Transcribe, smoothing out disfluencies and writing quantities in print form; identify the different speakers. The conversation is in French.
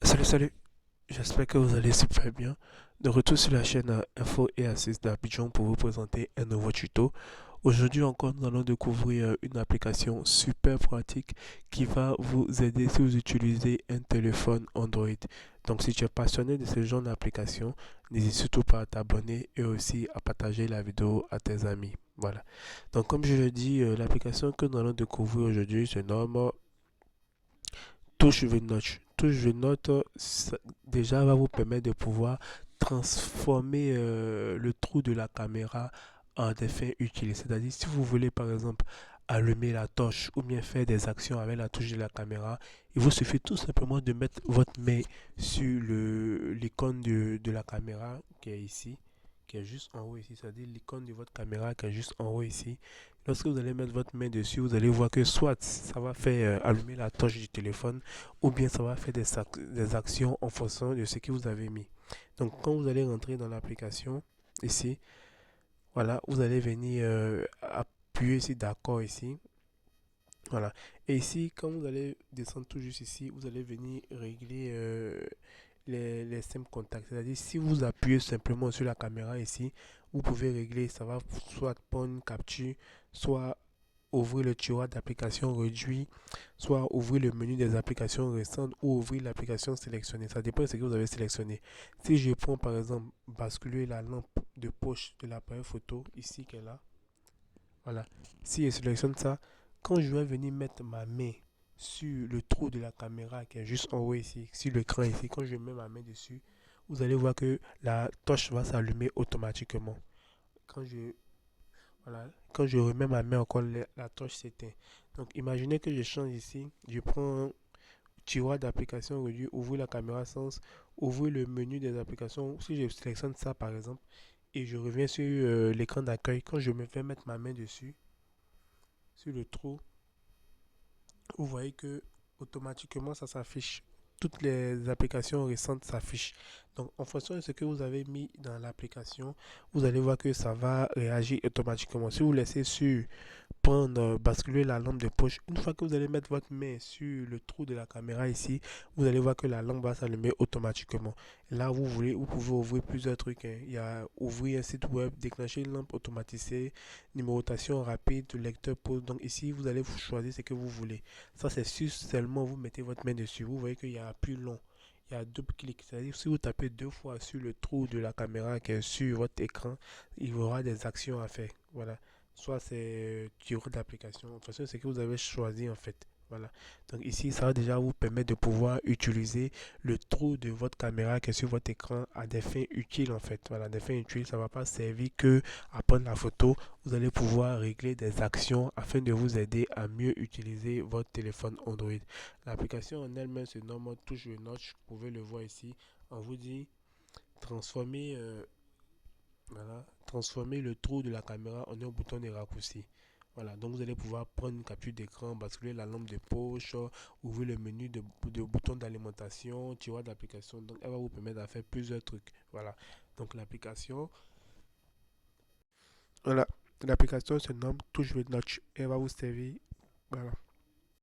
Speaker 1: Salut, j'espère que vous allez super bien. De retour sur la chaîne Info et Assist d'Abidjan pour vous présenter un nouveau tuto. Aujourd'hui encore, nous allons découvrir une application super pratique qui va vous aider si vous utilisez un téléphone Android. Donc si tu es passionné de ce genre d'application, n'hésite surtout pas à t'abonner et aussi à partager la vidéo à tes amis. Voilà. Donc comme je le dis, l'application que nous allons découvrir aujourd'hui se nomme Touche the Notch. Touche the Note, déjà va vous permettre de pouvoir transformer le trou de la caméra en des fins utiles. C'est-à-dire, si vous voulez par exemple allumer la torche ou bien faire des actions avec la touche de la caméra, il vous suffit tout simplement de mettre votre main sur l'icône de la caméra qui est ici, qui est juste en haut ici, c'est-à-dire l'icône de votre caméra qui est juste en haut ici. Lorsque vous allez mettre votre main dessus, vous allez voir que soit ça va faire allumer la torche du téléphone, ou bien ça va faire des actions en fonction de ce que vous avez mis. Donc quand vous allez rentrer dans l'application, ici, voilà, vous allez venir appuyer ici d'accord ici. Voilà. Et ici, quand vous allez descendre tout juste ici, vous allez venir régler les simples contacts. C'est-à-dire, si vous appuyez simplement sur la caméra ici, vous pouvez régler, ça va soit prendre une capture, soit ouvrir le tiroir d'applications réduit, soit ouvrir le menu des applications récentes ou ouvrir l'application sélectionnée. Ça dépend de ce que vous avez sélectionné. Si je prends par exemple basculer la lampe de poche de l'appareil photo ici qui est là, voilà. Si je sélectionne ça, quand je vais venir mettre ma main sur le trou de la caméra qui est juste en haut ici, sur l'écran ici, quand je mets ma main dessus, vous allez voir que la torche va s'allumer automatiquement. Quand je voilà. Quand je remets ma main encore, la torche s'éteint. Donc, imaginez que je change ici. Je prends un tiroir d'application réduit, ouvrir la caméra sans, ouvrir le menu des applications. Si je sélectionne ça, par exemple, et je reviens sur l'écran d'accueil, quand je me fais mettre ma main dessus, sur le trou, vous voyez que automatiquement ça s'affiche. Toutes les applications récentes s'affichent. Donc, en fonction de ce que vous avez mis dans l'application, vous allez voir que ça va réagir automatiquement. Si vous laissez sur prendre, basculer la lampe de poche. Une fois que vous allez mettre votre main sur le trou de la caméra ici, vous allez voir que la lampe va s'allumer automatiquement. Là, vous pouvez ouvrir plusieurs trucs, hein. Il y a ouvrir un site web, déclencher une lampe automatisée, numérotation rapide, lecteur pause. Donc ici, vous allez choisir ce que vous voulez. Ça, c'est si seulement vous mettez votre main dessus. Vous voyez qu'il y a plus long. Il y a double clic. C'est-à-dire si vous tapez deux fois sur le trou de la caméra qui est sur votre écran, il y aura des actions à faire. Voilà. Soit c'est tirer d'application. En fonction de ce que vous avez choisi en fait. Voilà. Donc ici, ça va déjà vous permettre de pouvoir utiliser le trou de votre caméra qui est sur votre écran à des fins utiles en fait. Voilà, des fins utiles, ça ne va pas servir que à prendre la photo. Vous allez pouvoir régler des actions afin de vous aider à mieux utiliser votre téléphone Android. L'application en elle-même se nomme Touche le Notch. Vous pouvez le voir ici. On vous dit transformer voilà, transformer le trou de la caméra en un bouton de raccourci. Voilà, donc vous allez pouvoir prendre une capture d'écran, basculer la lampe de poche, ouvrir le menu de boutons d'alimentation, tiroir d'application. Donc elle va vous permettre de faire plusieurs trucs. Voilà, donc voilà, l'application se nomme Touch with Notch. Elle va vous servir. Voilà.